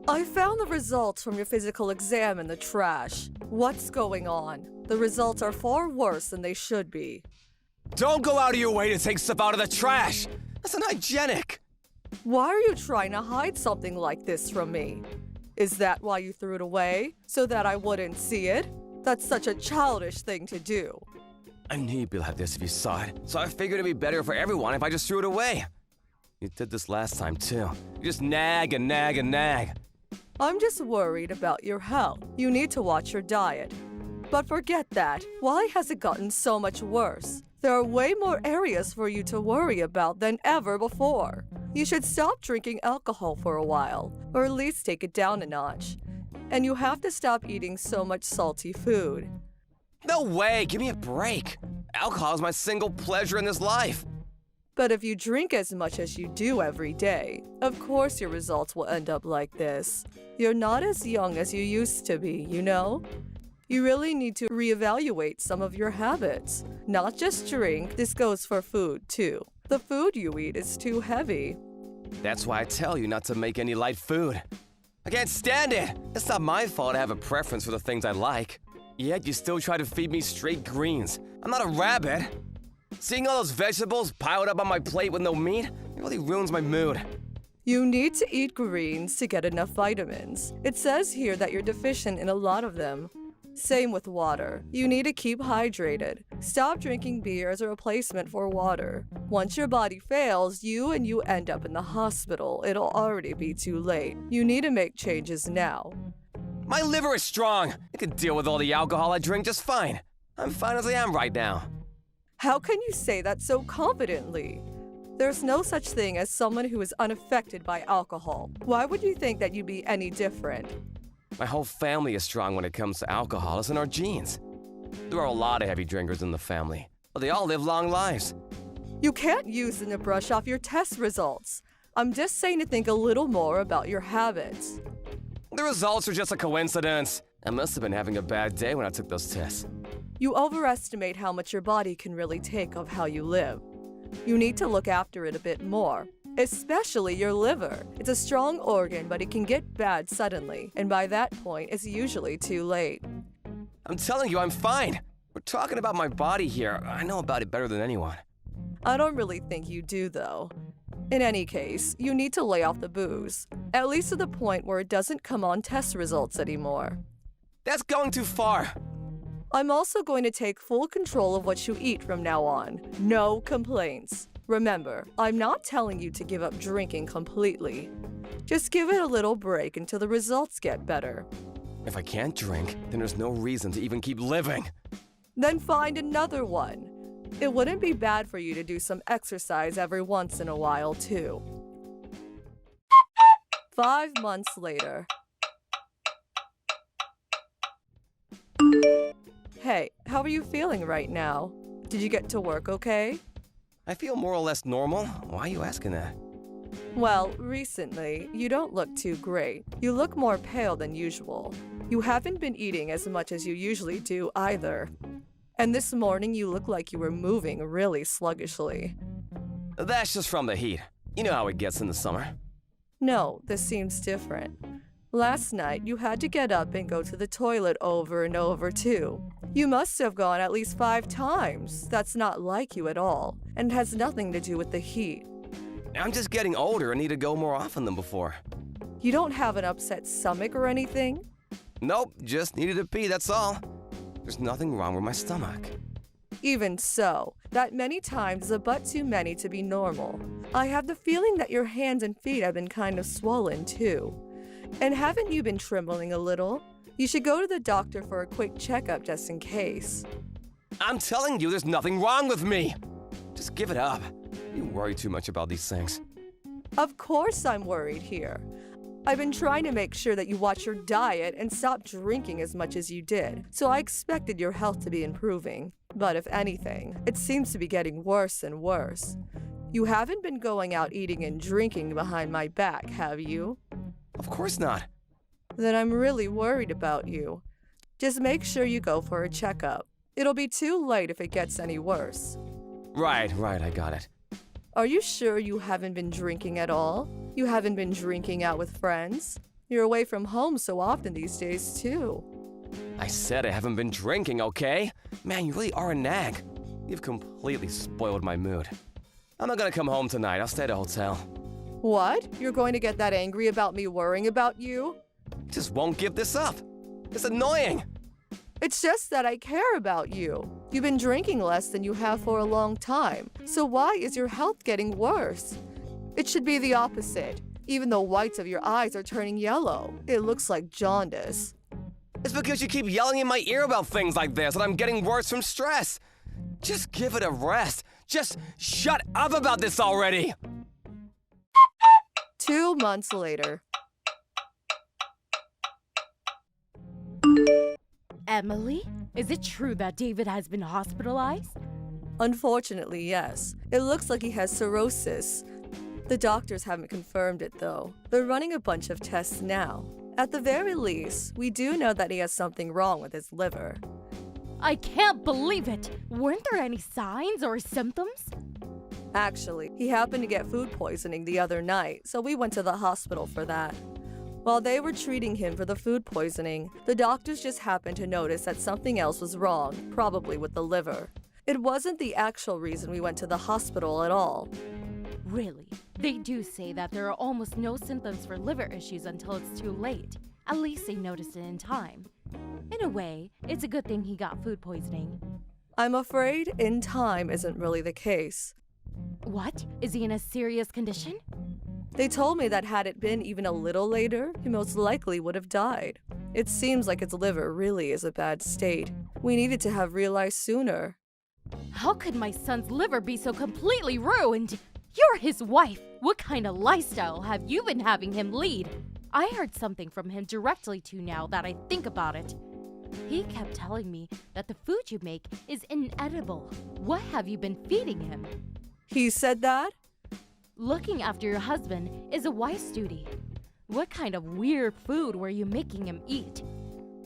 I found the results from your physical exam in the trash. What's going on? The results are far worse than they should be. Don't go out of your way to take stuff out of the trash! That's unhygienic! Why are you trying to hide something like this from me? Is that why you threw it away? So that I wouldn't see it? That's such a childish thing to do. I knew you'd be like this if you saw it, so I figured it'd be better for everyone if I just threw it away. You did this last time too. You just nag and nag and nag. I'm just worried about your health. You need to watch your diet. But forget that. Why has it gotten so much worse? There are way more areas for you to worry about than ever before. You should stop drinking alcohol for a while, or at least take it down a notch. And you have to stop eating so much salty food. No way! Give me a break! Alcohol is my single pleasure in this life! But if you drink as much as you do every day, of course your results will end up like this. You're not as young as you used to be, you know? You really need to reevaluate some of your habits. Not just drink, this goes for food too. The food you eat is too heavy. That's why I tell you not to make any light food. I can't stand it! It's not my fault I have a preference for the things I like. Yet you still try to feed me straight greens. I'm not a rabbit. Seeing all those vegetables piled up on my plate with no meat, it really ruins my mood. You need to eat greens to get enough vitamins. It says here that you're deficient in a lot of them. Same with water. You need to keep hydrated. Stop drinking beer as a replacement for water. Once your body fails, you end up in the hospital. It'll already be too late. You need to make changes now. My liver is strong. It can deal with all the alcohol I drink just fine. I'm fine as I am right now. How can you say that so confidently? There's no such thing as someone who is unaffected by alcohol. Why would you think that you'd be any different? My whole family is strong when it comes to alcohol. It's in our genes. There are a lot of heavy drinkers in the family, but they all live long lives. You can't use them to brush off your test results. I'm just saying to think a little more about your habits. The results are just a coincidence. I must have been having a bad day when I took those tests. You overestimate how much your body can really take of how you live. You need to look after it a bit more, especially your liver. It's a strong organ, but it can get bad suddenly, and by that point, it's usually too late. I'm telling you, I'm fine. We're talking about my body here. I know about it better than anyone. I don't really think you do, though. In any case, you need to lay off the booze, at least to the point where it doesn't come on test results anymore. That's going too far. I'm also going to take full control of what you eat from now on. No complaints. Remember, I'm not telling you to give up drinking completely. Just give it a little break until the results get better. If I can't drink, then there's no reason to even keep living. Then find another one. It wouldn't be bad for you to do some exercise every once in a while, too. 5 months later. Hey, how are you feeling right now? Did you get to work okay? I feel more or less normal. Why are you asking that? Well, recently, you don't look too great. You look more pale than usual. You haven't been eating as much as you usually do either. And this morning, you look like you were moving really sluggishly. That's just from the heat. You know how it gets in the summer. No, this seems different. Last night, you had to get up and go to the toilet over and over, too. You must have gone at least 5 times. That's not like you at all, and has nothing to do with the heat. I'm just getting older and need to go more often than before. You don't have an upset stomach or anything? Nope, just needed to pee, that's all. There's nothing wrong with my stomach. Even so, that many times is a but too many to be normal. I have the feeling that your hands and feet have been kind of swollen, too. And haven't you been trembling a little? You should go to the doctor for a quick checkup just in case. I'm telling you, there's nothing wrong with me. Just give it up. You worry too much about these things. Of course I'm worried here. I've been trying to make sure that you watch your diet and stop drinking as much as you did, so I expected your health to be improving. But if anything, it seems to be getting worse and worse. You haven't been going out eating and drinking behind my back, have you? Of course not. Then I'm really worried about you. Just make sure you go for a checkup. It'll be too late if it gets any worse. Right, I got it. Are you sure you haven't been drinking at all? You haven't been drinking out with friends? You're away from home so often these days, too. I said I haven't been drinking, okay? Man, you really are a nag. You've completely spoiled my mood. I'm not gonna come home tonight. I'll stay at a hotel. What? You're going to get that angry about me worrying about you? I just won't give this up. It's annoying. It's just that I care about you. You've been drinking less than you have for a long time. So why is your health getting worse? It should be the opposite. Even the whites of your eyes are turning yellow. It looks like jaundice. It's because you keep yelling in my ear about things like this and I'm getting worse from stress. Just give it a rest. Just shut up about this already. 2 months later. Emily, is it true that David has been hospitalized? Unfortunately, yes. It looks like he has cirrhosis. The doctors haven't confirmed it, though. They're running a bunch of tests now. At the very least, we do know that he has something wrong with his liver. I can't believe it! Weren't there any signs or symptoms? Actually, he happened to get food poisoning the other night, so we went to the hospital for that. While they were treating him for the food poisoning, the doctors just happened to notice that something else was wrong, probably with the liver. It wasn't the actual reason we went to the hospital at all. Really? They do say that there are almost no symptoms for liver issues until it's too late. At least they notice it in time. In a way, it's a good thing he got food poisoning. I'm afraid in time isn't really the case. What? Is he in a serious condition? They told me that had it been even a little later, he most likely would have died. It seems like his liver really is a bad state. We needed to have realized sooner. How could my son's liver be so completely ruined? You're his wife. What kind of lifestyle have you been having him lead? I heard something from him directly too now that I think about it. He kept telling me that the food you make is inedible. What have you been feeding him? He said that? Looking after your husband is a wife's duty. What kind of weird food were you making him eat?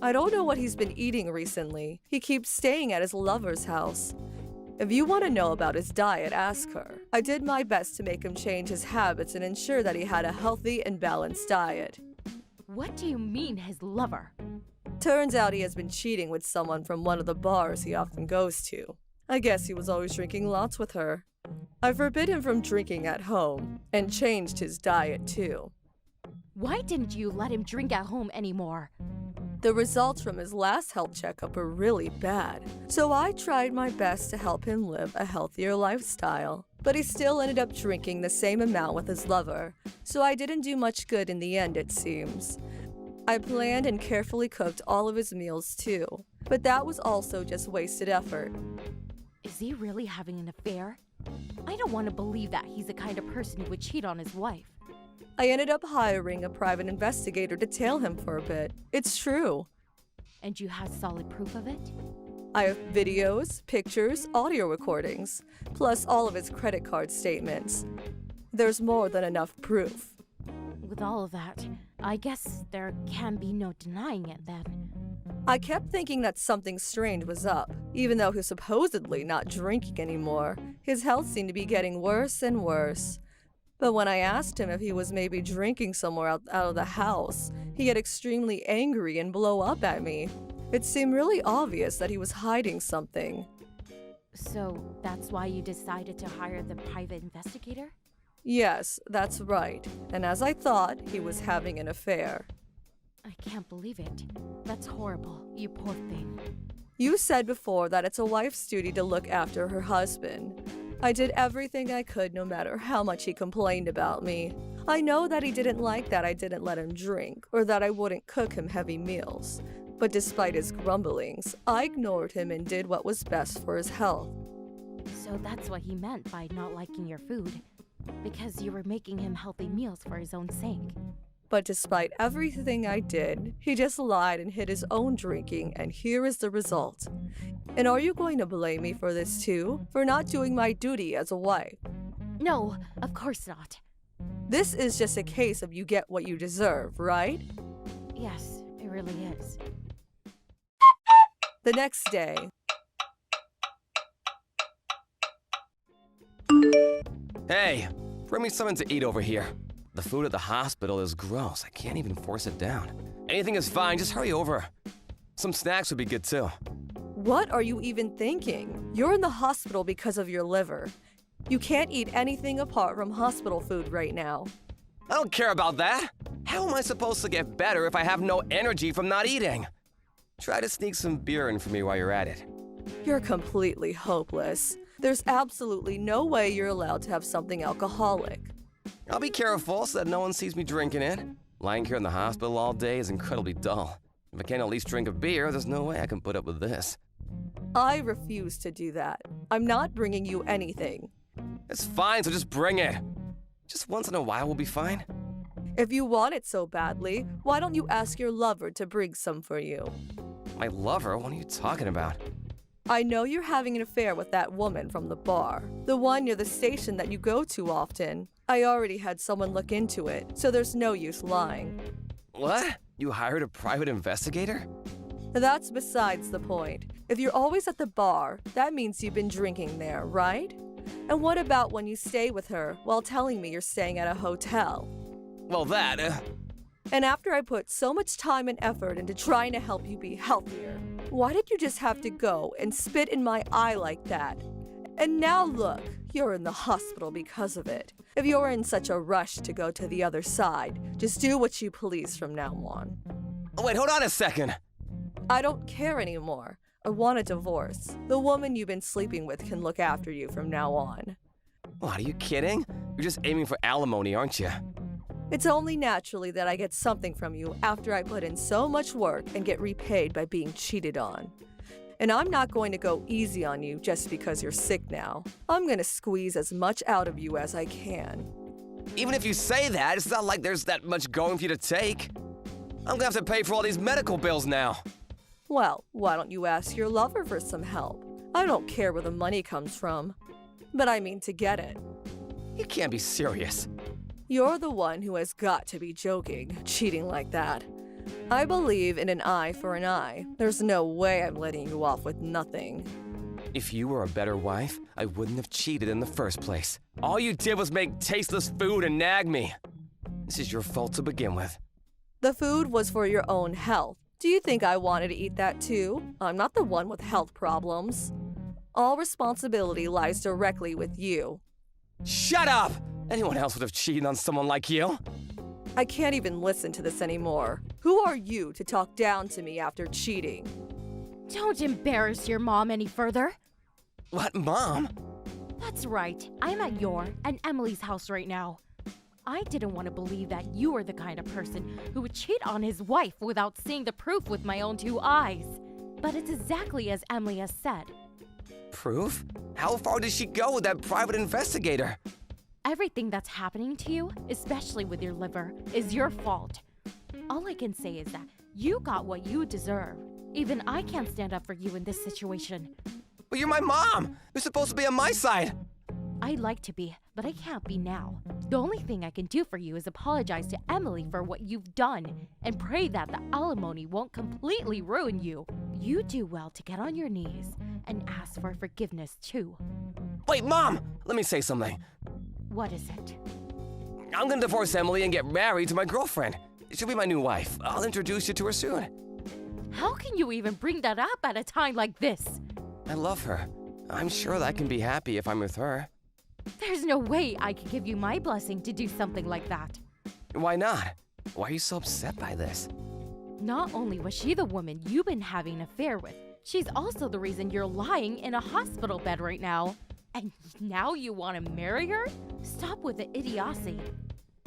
I don't know what he's been eating recently. He keeps staying at his lover's house. If you want to know about his diet, ask her. I did my best to make him change his habits and ensure that he had a healthy and balanced diet. What do you mean, his lover? Turns out he has been cheating with someone from one of the bars he often goes to. I guess he was always drinking lots with her. I forbid him from drinking at home and changed his diet too. Why didn't you let him drink at home anymore? The results from his last health checkup were really bad, so I tried my best to help him live a healthier lifestyle. But he still ended up drinking the same amount with his lover, so I didn't do much good in the end, it seems. I planned and carefully cooked all of his meals too, but that was also just wasted effort. Is he really having an affair? I don't want to believe that he's the kind of person who would cheat on his wife. I ended up hiring a private investigator to tail him for a bit. It's true. And you have solid proof of it? I have videos, pictures, audio recordings, plus all of his credit card statements. There's more than enough proof. With all of that, I guess there can be no denying it then. I kept thinking that something strange was up. Even though he's supposedly not drinking anymore, his health seemed to be getting worse and worse. But when I asked him if he was maybe drinking somewhere out of the house, he'd get extremely angry and blow up at me. It seemed really obvious that he was hiding something. So that's why you decided to hire the private investigator? Yes, that's right. And as I thought, he was having an affair. I can't believe it. That's horrible, you poor thing. You said before that it's a wife's duty to look after her husband. I did everything I could no matter how much he complained about me. I know that he didn't like that I didn't let him drink or that I wouldn't cook him heavy meals. But despite his grumblings, I ignored him and did what was best for his health. So that's what he meant by not liking your food. Because you were making him healthy meals for his own sake. But despite everything I did, he just lied and hid his own drinking, and here is the result. And are you going to blame me for this too? For not doing my duty as a wife? No, of course not. This is just a case of you get what you deserve, right? Yes, it really is. The next day. Hey, bring me something to eat over here. The food at the hospital is gross. I can't even force it down. Anything is fine, just hurry over. Some snacks would be good too. What are you even thinking? You're in the hospital because of your liver. You can't eat anything apart from hospital food right now. I don't care about that. How am I supposed to get better if I have no energy from not eating? Try to sneak some beer in for me while you're at it. You're completely hopeless. There's absolutely no way you're allowed to have something alcoholic. I'll be careful so that no one sees me drinking it. Lying here in the hospital all day is incredibly dull. If I can't at least drink a beer, there's no way I can put up with this. I refuse to do that. I'm not bringing you anything. It's fine, so just bring it. Just once in a while will be fine. If you want it so badly, why don't you ask your lover to bring some for you? My lover? What are you talking about? I know you're having an affair with that woman from the bar, the one near the station that you go to often. I already had someone look into it, so there's no use lying. What? You hired a private investigator? That's besides the point. If you're always at the bar, that means you've been drinking there, right? And what about when you stay with her while telling me you're staying at a hotel? Well, that, And after I put so much time and effort into trying to help you be healthier, why did you just have to go and spit in my eye like that? And now look, you're in the hospital because of it. If you're in such a rush to go to the other side, just do what you please from now on. Wait, hold on a second. I don't care anymore. I want a divorce. The woman you've been sleeping with can look after you from now on. What, are you kidding? You're just aiming for alimony, aren't you? It's only naturally that I get something from you after I put in so much work and get repaid by being cheated on. And I'm not going to go easy on you just because you're sick now. I'm going to squeeze as much out of you as I can. Even if you say that, it's not like there's that much going for you to take. I'm gonna have to pay for all these medical bills now. Well, why don't you ask your lover for some help? I don't care where the money comes from, but I mean to get it. You can't be serious. You're the one who has got to be joking, cheating like that. I believe in an eye for an eye. There's no way I'm letting you off with nothing. If you were a better wife, I wouldn't have cheated in the first place. All you did was make tasteless food and nag me. This is your fault to begin with. The food was for your own health. Do you think I wanted to eat that too? I'm not the one with health problems. All responsibility lies directly with you. Shut up! Anyone else would have cheated on someone like you. I can't even listen to this anymore. Who are you to talk down to me after cheating? Don't embarrass your mom any further. What, Mom? That's right. I'm at your and Emily's house right now. I didn't want to believe that you were the kind of person who would cheat on his wife without seeing the proof with my own two eyes. But it's exactly as Emily has said. Proof? How far did she go with that private investigator? Everything that's happening to you, especially with your liver, is your fault. All I can say is that you got what you deserve. Even I can't stand up for you in this situation. But you're my mom! You're supposed to be on my side! I'd like to be, but I can't be now. The only thing I can do for you is apologize to Emily for what you've done and pray that the alimony won't completely ruin you. You do well to get on your knees and ask for forgiveness too. Wait, Mom! Let me say something. What is it? I'm gonna divorce Emily and get married to my girlfriend. She'll be my new wife. I'll introduce you to her soon. How can you even bring that up at a time like this? I love her. I'm sure that I can be happy if I'm with her. There's no way I could give you my blessing to do something like that. Why not? Why are you so upset by this? Not only was she the woman you've been having an affair with, she's also the reason you're lying in a hospital bed right now. And now you want to marry her? Stop with the idiocy.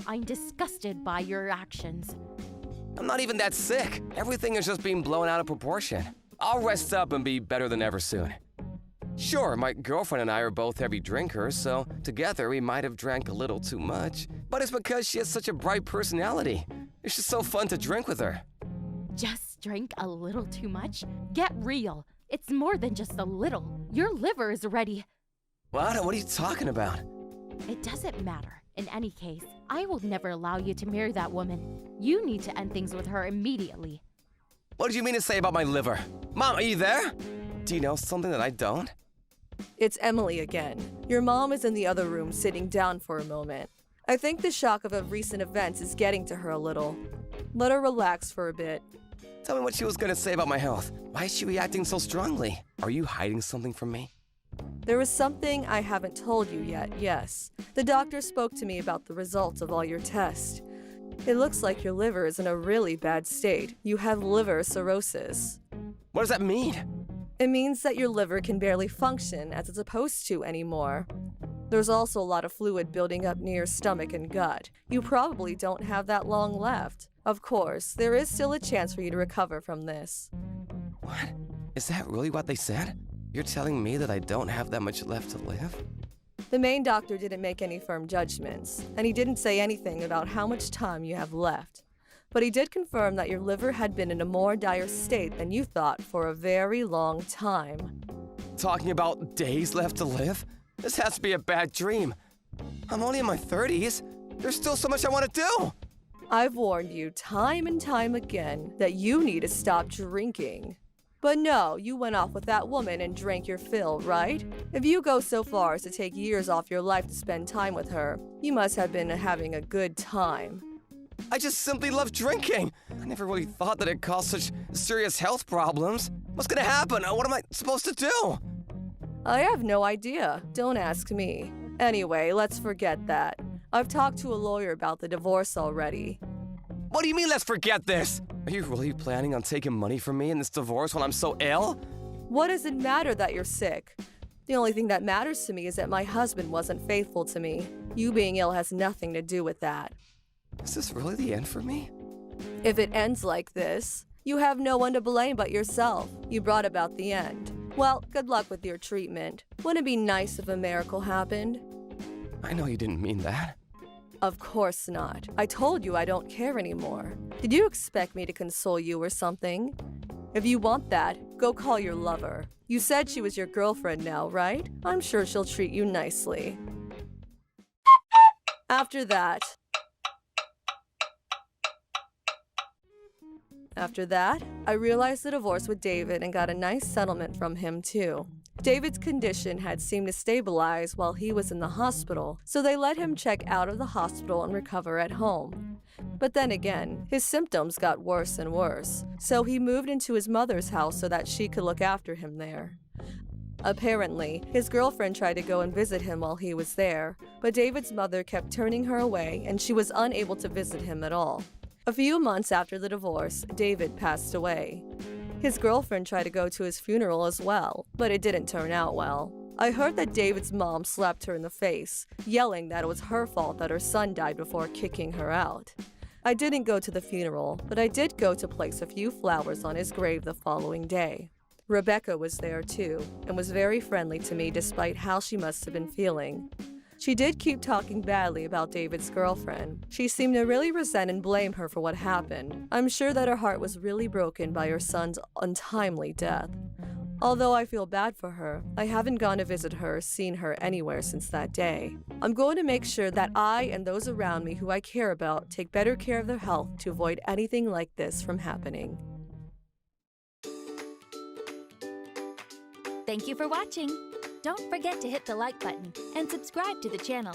I'm disgusted by your actions. I'm not even that sick. Everything is just being blown out of proportion. I'll rest up and be better than ever soon. Sure, my girlfriend and I are both heavy drinkers, so together we might have drank a little too much. But it's because she has such a bright personality. It's just so fun to drink with her. Just drink a little too much? Get real. It's more than just a little. Your liver is ready. What? What are you talking about? It doesn't matter. In any case, I will never allow you to marry that woman. You need to end things with her immediately. What did you mean to say about my liver? Mom, are you there? Do you know something that I don't? It's Emily again. Your mom is in the other room sitting down for a moment. I think the shock of recent events is getting to her a little. Let her relax for a bit. Tell me what she was gonna say about my health. Why is she reacting so strongly? Are you hiding something from me? There is something I haven't told you yet, yes. The doctor spoke to me about the results of all your tests. It looks like your liver is in a really bad state. You have liver cirrhosis. What does that mean? It means that your liver can barely function as it's supposed to anymore. There's also a lot of fluid building up near your stomach and gut. You probably don't have that long left. Of course, there is still a chance for you to recover from this. What? Is that really what they said? You're telling me that I don't have that much left to live? The main doctor didn't make any firm judgments, and he didn't say anything about how much time you have left. But he did confirm that your liver had been in a more dire state than you thought for a very long time. Talking about days left to live? This has to be a bad dream. I'm only in my 30s. There's still so much I want to do. I've warned you time and time again that you need to stop drinking. But no, you went off with that woman and drank your fill, right? If you go so far as to take years off your life to spend time with her, you must have been having a good time. I just simply love drinking. I never really thought that it caused such serious health problems. What's gonna happen? What am I supposed to do? I have no idea. Don't ask me. Anyway, let's forget that. I've talked to a lawyer about the divorce already. What do you mean, let's forget this? Are you really planning on taking money from me in this divorce when I'm so ill? What does it matter that you're sick? The only thing that matters to me is that my husband wasn't faithful to me. You being ill has nothing to do with that. Is this really the end for me? If it ends like this, you have no one to blame but yourself. You brought about the end. Well, good luck with your treatment. Wouldn't it be nice if a miracle happened? I know you didn't mean that. Of course not. I told you I don't care anymore. Did you expect me to console you or something? If you want that, go call your lover. You said she was your girlfriend now, right? I'm sure she'll treat you nicely. After that, I realized the divorce with David and got a nice settlement from him too. David's condition had seemed to stabilize while he was in the hospital, so they let him check out of the hospital and recover at home. But then again, his symptoms got worse and worse, so he moved into his mother's house so that she could look after him there. Apparently, his girlfriend tried to go and visit him while he was there, but David's mother kept turning her away and she was unable to visit him at all. A few months after the divorce, David passed away. His girlfriend tried to go to his funeral as well, but it didn't turn out well. I heard that David's mom slapped her in the face, yelling that it was her fault that her son died before kicking her out. I didn't go to the funeral, but I did go to place a few flowers on his grave the following day. Rebecca was there too, and was very friendly to me despite how she must have been feeling. She did keep talking badly about David's girlfriend. She seemed to really resent and blame her for what happened. I'm sure that her heart was really broken by her son's untimely death. Although I feel bad for her, I haven't gone to visit her or seen her anywhere since that day. I'm going to make sure that I and those around me who I care about take better care of their health to avoid anything like this from happening. Thank you for watching. Don't forget to hit the like button and subscribe to the channel.